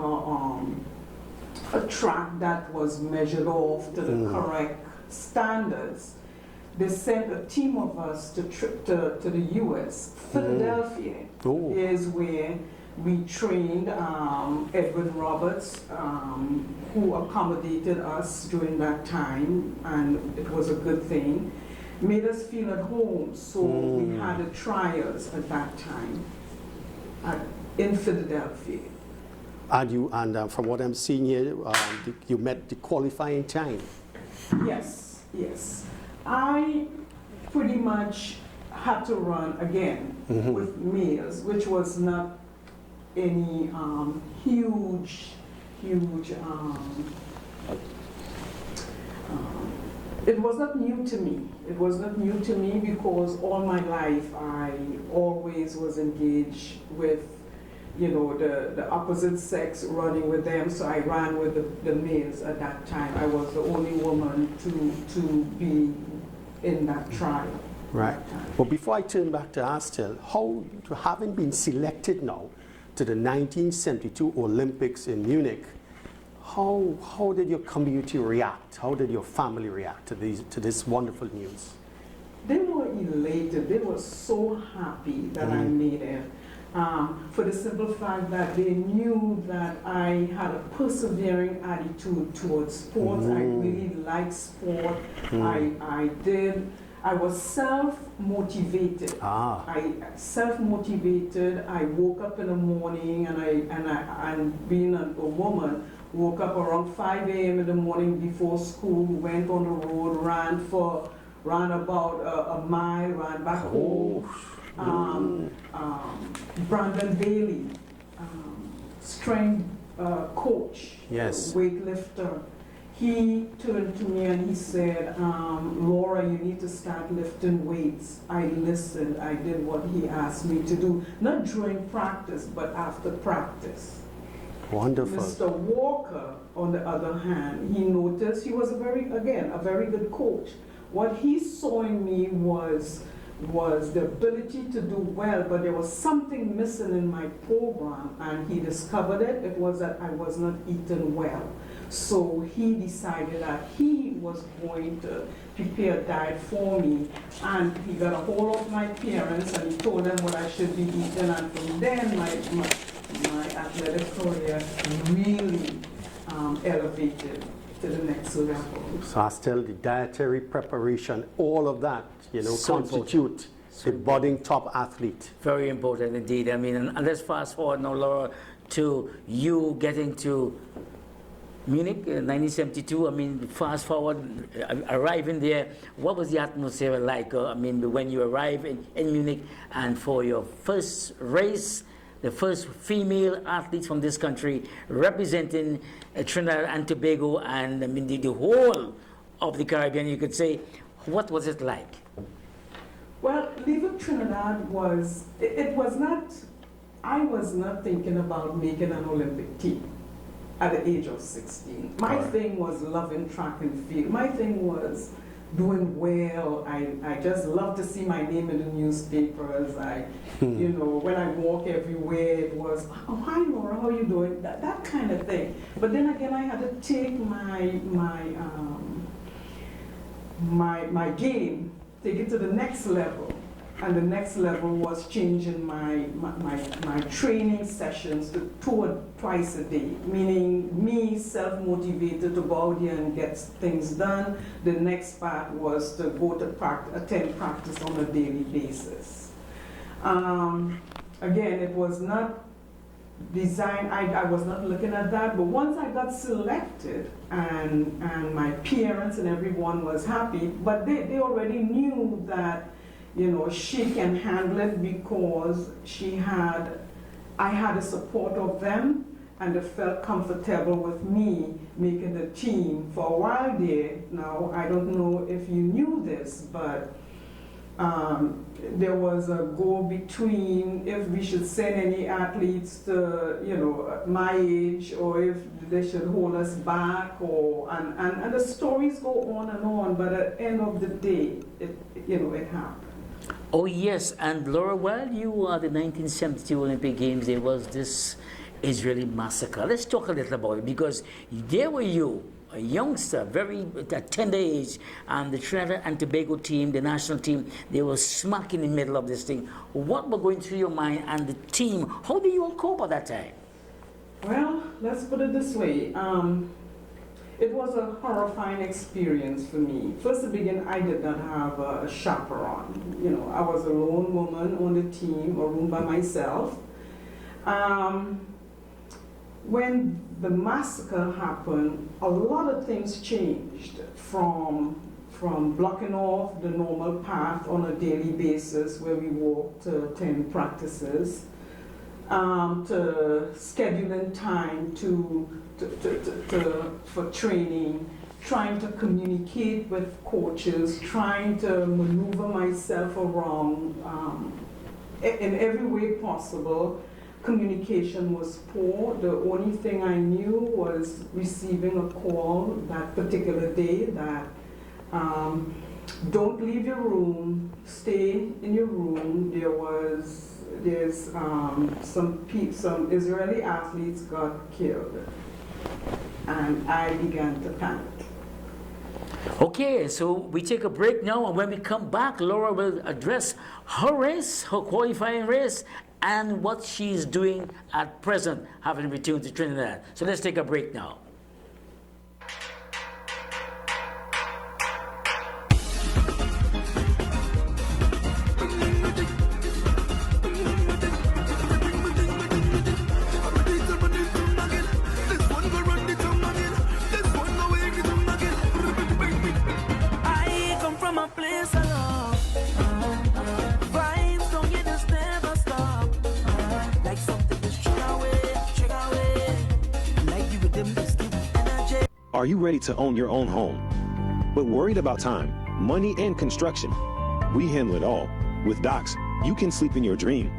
a track that was measured off to the correct standards, they sent a team of us to the US. Philadelphia is where we trained Edwin Roberts, who accommodated us during that time, and it was a good thing. Made us feel at home, so we had the trials at that time in Philadelphia. And from what I'm seeing here, you met the qualifying time. Yes, yes. I pretty much had to run again with males, which was not any huge. It was not new to me. It was not new to me because all my life I always was engaged with, the opposite sex, running with them. So I ran with the males at that time. I was the only woman to be in that trial. Right. Well, before I turn back to Astel, how, having been selected now to the 1972 Olympics in Munich, how did your community react? How did your family react to this wonderful news? They were elated. They were so happy that I made it. For the simple fact that they knew that I had a persevering attitude towards sports. I really liked sport. I was self-motivated. I woke up in the morning, and being a woman, woke up around 5 a.m. in the morning before school, went on the road, ran about a mile, ran back home. Brandon Bailey, strength coach, yes, weightlifter. he turned to me and he said, Laura, you need to start lifting weights. I listened. I did what he asked me to do, not during practice, but after practice. Wonderful. Mr. Walker, on the other hand, he noticed he was a very good coach. What he saw in me was the ability to do well, but there was something missing in my program, and he discovered it. It was that I was not eating well. So he decided that he was going to prepare a diet for me, and he got a hold of my parents and he told them what I should be eating, and from then my athletic career really elevated to the next level. So I still the dietary preparation, all of that, So constitute the budding top athlete. Very important indeed. I mean, and let's fast forward now, Laura, to you getting to Munich in 1972. I mean, fast forward, arriving there, what was the atmosphere like? I mean, when you arrived in Munich and for your first race, the first female athlete from this country representing Trinidad and Tobago, and I mean the whole of the Caribbean, you could say. What was it like? Well, leaving Trinidad was not. I was not thinking about making an Olympic team at the age of 16. My thing was loving track and field. My thing was doing well. I just love to see my name in the newspapers. When I walk everywhere, it was, oh, hi Laura, how are you doing? That kind of thing. But then again, I had to take my game, take it to the next level. And the next level was changing my training sessions to 2 or twice a day, meaning me self-motivated to go out there and get things done. The next part was to go to attend practice on a daily basis. Again, it was not designed, I was not looking at that, but once I got selected and my parents and everyone was happy, but they already knew that she can handle it because I had the support of them, and they felt comfortable with me making the team for a while there. Now, I don't know if you knew this, but there was a go between if we should send any athletes to, my age, or if they should hold us back, and the stories go on, but at the end of the day, it happened. Oh yes, and Laura, while you were at the 1972 Olympic Games, there was this Israeli massacre. Let's talk a little about it, because there were you, a youngster, very at tender age, and the Trinidad and Tobago team, the national team, they were smack in the middle of this thing. What was going through your mind and the team? How did you all cope at that time? Well, let's put it this way. It was a horrifying experience for me. First to begin, I did not have a chaperone. I was a lone woman on the team, a room by myself. When the massacre happened, a lot of things changed from blocking off the normal path on a daily basis where we walk to attend practices, to scheduling time for training, trying to communicate with coaches, trying to maneuver myself around in every way possible. Communication was poor. The only thing I knew was receiving a call that particular day that don't leave your room, stay in your room. There's some Israeli athletes got killed, and I began to panic. Okay, so we take a break now, and when we come back, Laura will address her race, her qualifying race, and what she's doing at present, having returned to Trinidad. So let's take a break now. Like something that's trigger away, like you with them. Are you ready to own your own home, but worried about time, money, and construction? We handle it all. With Docs, you can sleep in your dream.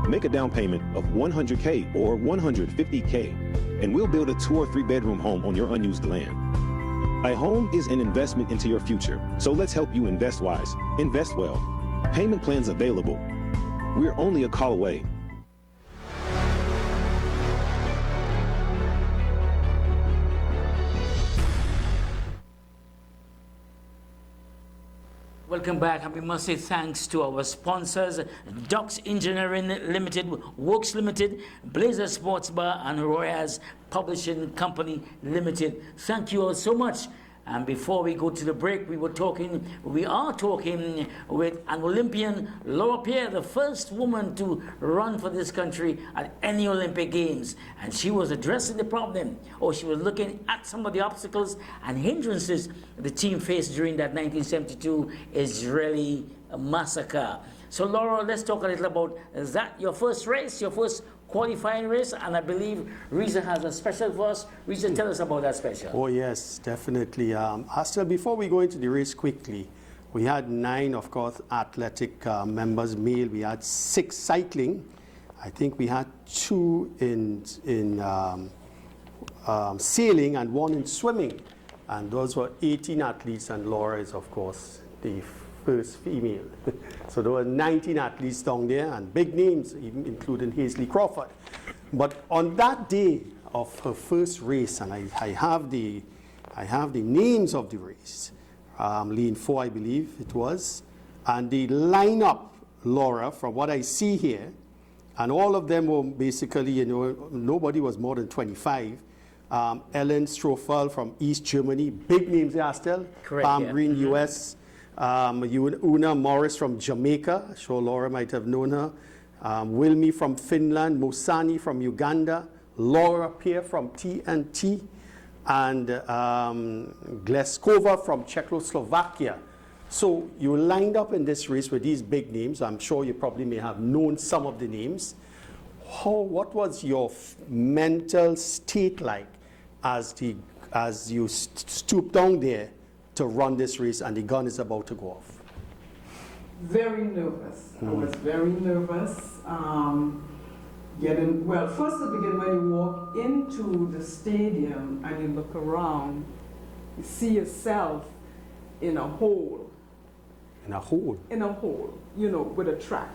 Make a down payment of $100K or $150K, and we'll build a 2 or 3 bedroom home on your unused land. A home is an investment into your future, so let's help you invest wise, invest well. Payment plans available. We're only a call away. Welcome back, and we must say thanks to our sponsors, Docks Engineering Limited, Works Limited, Blazer Sports Bar, and Royals Publishing Company Limited. Thank you all so much. And before we go to the break, we are talking with an Olympian, Laura Pierre, the first woman to run for this country at any Olympic Games. And she was addressing the problem, or she was looking at some of the obstacles and hindrances the team faced during that 1972 Israeli massacre. So Laura, let's talk a little about that, your first race, your first qualifying race, and I believe Reza has a special for us. Reza, tell us about that special. Oh yes, definitely. Astel, before we go into the race quickly, we had 9, of course, athletic members, male. We had 6 cycling. I think we had 2 in sailing and 1 in swimming. And those were 18 athletes, and Laura is, of course, the first female. So there were 19 athletes down there, and big names, even including Hazley Crawford. But on that day of her first race, and I have the names of the race, lane 4, I believe it was, and the lineup, Laura, from what I see here, and all of them were basically, you know, nobody was more than 25. Ellen Strofel from East Germany, big names there, Astel. Correct, Palm yeah. Green, US. Una Morris from Jamaica, I'm sure Laura might have known her. Wilmy from Finland, Mosani from Uganda, Laura Pierre from TNT, and Gleskova from Czechoslovakia. So you lined up in this race with these big names. I'm sure you probably may have known some of the names. What was your mental state like as you stooped down there to run this race and the gun is about to go off? Very nervous. I was very nervous. First to begin, when you walk into the stadium and you look around, you see yourself in a hole. In a hole? In a hole, you know, with a track.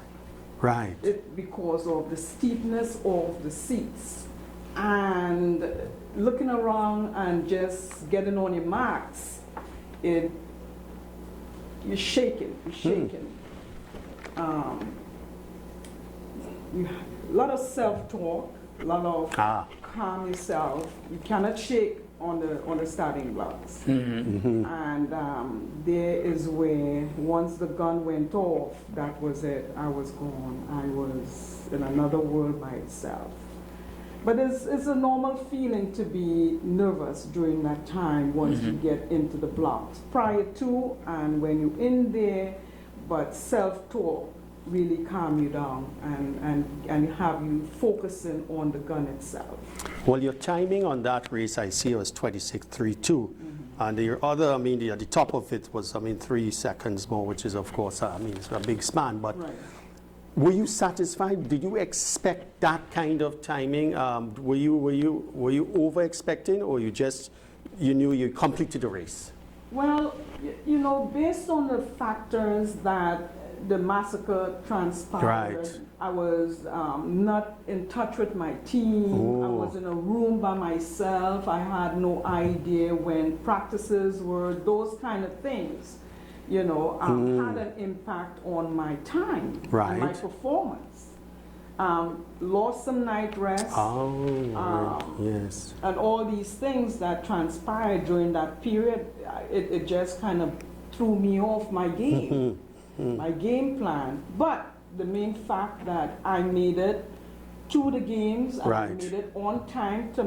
Right. Because of the steepness of the seats. And looking around and just getting on your marks, you're shaking. A lot of self-talk, a lot of calm yourself. You cannot shake on the starting blocks. And there is where, once the gun went off, that was it. I was gone. I was in another world by itself. But it's a normal feeling to be nervous during that time once you get into the blocks. Prior to and when you're in there, but self-talk really calm you down and have you focusing on the gun itself. Well, your timing on that race, I see, was 26.32. And the other, the top of it was, 3 seconds more, which is, of course, it's a big span. But right. Were you satisfied? Did you expect that kind of timing? Were you over expecting, or you knew you completed the race? Well, you know, based on the factors that the massacre transpired, right. I was not in touch with my team. I was in a room by myself. I had no idea when practices were, those kind of things. You know, had an impact on my time and my performance. Lost some night rest. Yes. And all these things that transpired during that period, it just kind of threw me off my game, my game plan. But the main fact that I made it to the games, and I made it on time to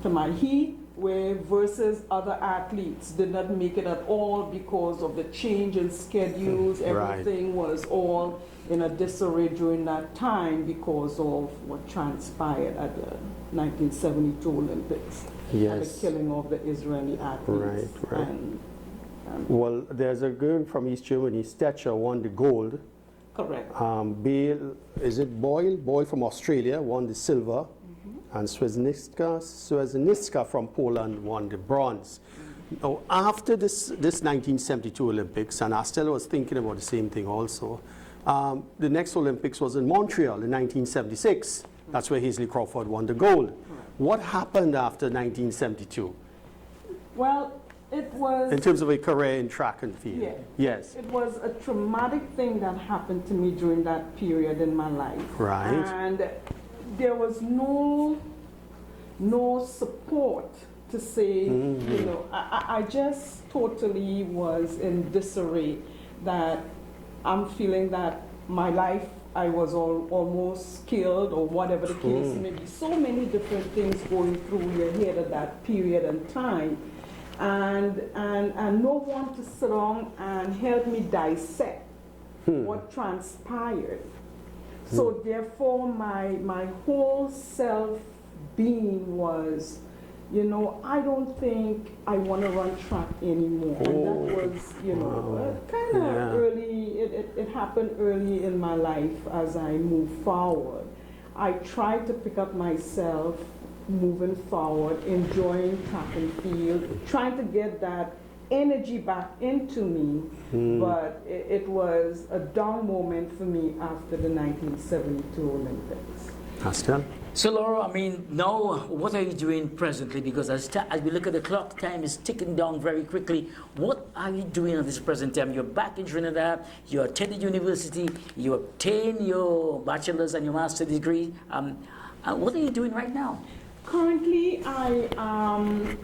my heat, where versus other athletes did not make it at all because of the change in schedules. Everything was all in a disarray during that time because of what transpired at the 1972 Olympics. and Yes. the killing of the Israeli athletes. Right. And, Well, there's a girl from East Germany, Stetcher, won the gold. correct. Bale, is it Boyle? Boyle from Australia won the silver. And Swezniska from Poland won the bronze. Now, after this 1972 Olympics, and Estelle was thinking about the same thing also, the next Olympics was in Montreal in 1976. That's where Hazley Crawford won the gold. What happened after 1972 Well, it was... in terms of a career in track and field? Yeah. Yes. It was a traumatic thing that happened to me during that period in my life. Right. And there was no support to say, you know, I just totally was in disarray, that I'm feeling that my life, I was almost killed or whatever the case may be. So many different things going through your head at that period and time. And no one to sit down and help me dissect what transpired. So therefore my whole self-being was, you know, I don't think I want to run track anymore. And that was, you know, kind of early, it happened early in my life as I moved forward. I tried to pick up myself moving forward, enjoying track and field, trying to get that energy back into me, but it was a down moment for me after the 1972 Olympics. Estelle? So Laura, I mean, now what are you doing presently? Because as we look at the clock, time is ticking down very quickly. What are you doing at this present time? You're back in Trinidad, you attended university, you obtained your bachelor's and your master's degree. What are you doing right now? Currently, I am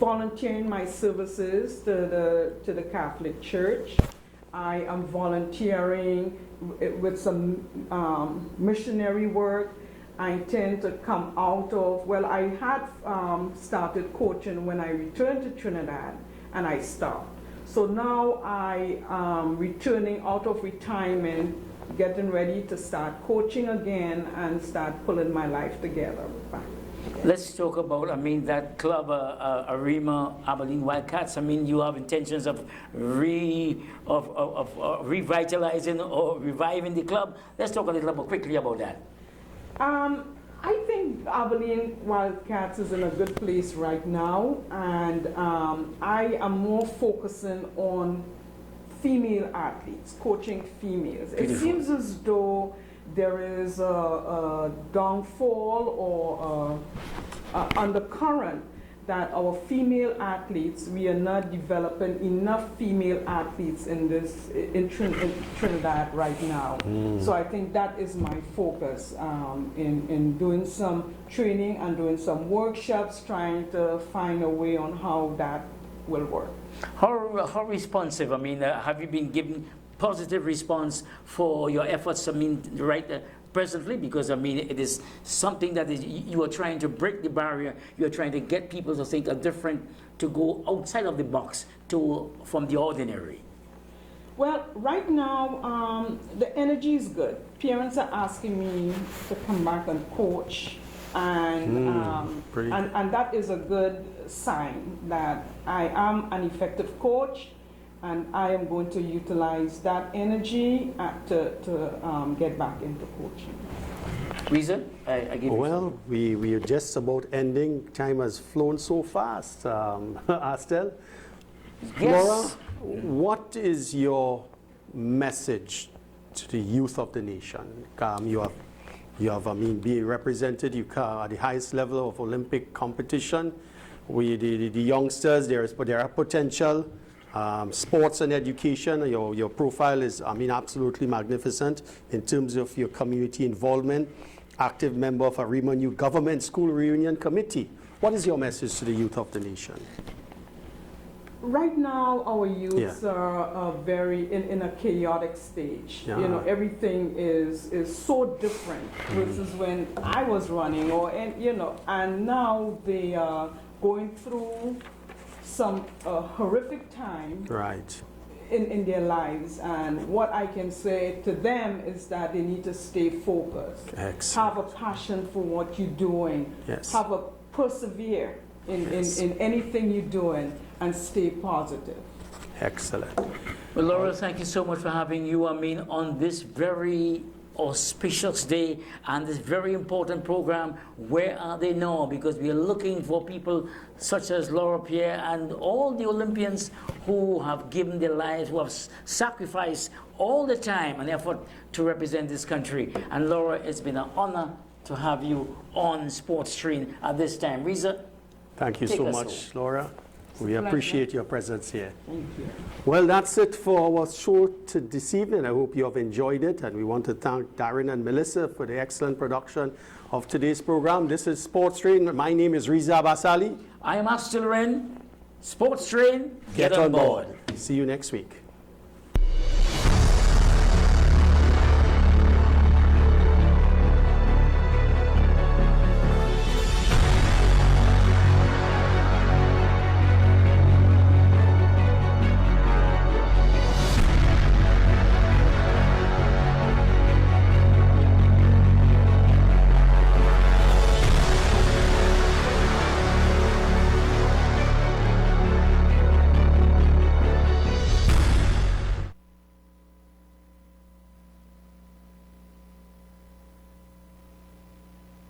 volunteering my services to the Catholic Church. I am volunteering with some missionary work. I intend to come out of, well, I had started coaching when I returned to Trinidad, and I stopped. So now I am returning out of retirement, getting ready to start coaching again and start pulling my life together back. Let's talk about, I mean, that club, Arima Abilene Wildcats. I mean, you have intentions of revitalizing or reviving the club. Let's talk a little bit quickly about that. I think Abilene Wildcats is in a good place right now, and I am more focusing on female athletes, coaching females. It seems as though there is a downfall or undercurrent that our female athletes, we are not developing enough female athletes in Trinidad right now. So I think that is my focus in doing some training and doing some workshops, trying to find a way on how that will work. How responsive, I mean, have you been given positive response for your efforts, I mean, presently? Because, I mean, it is something that you are trying to break the barrier. You are trying to get people to think different, to go outside of the box, from the ordinary. Well, right now, the energy is good. Parents are asking me to come back and coach, and that is a good sign that I am an effective coach, and I am going to utilize that energy to get back into coaching. Reason? I give you Well, we are just about ending. Time has flown so fast. Estelle? Yes. Laura, what is your message to the youth of the nation? You have, I mean, being represented. You are at the highest level of Olympic competition. The youngsters, there are potential. Sports and education, your profile is, I mean, absolutely magnificent in terms of your community involvement, active member of a New Government School Reunion Committee. What is your message to the youth of the nation? Right now, our youths are very in a chaotic stage. You know, everything is so different versus when I was running, and now they are going through some horrific time in their lives, and what I can say to them is that they need to stay focused. Excellent. Have a passion for what you're doing. Yes. Have a persevere in anything you're doing and stay positive. Excellent. Well, Laura, thank you so much for having you, on this very auspicious day and this very important program. Where are they now? Because we are looking for people such as Laura Pierre and all the Olympians who have given their lives, who have sacrificed all the time and effort to represent this country. And Laura, it's been an honor to have you on Sports Train at this time. Reza, Thank you take so us much, home. Laura. We appreciate your presence here. Thank you. Well, that's it for our show this evening. I hope you have enjoyed it, and we want to thank Darren and Melissa for the excellent production of today's program. This is Sports Train. My name is Reza Basali. I am Astil Ren. Sports Train, Get on board. See you next week.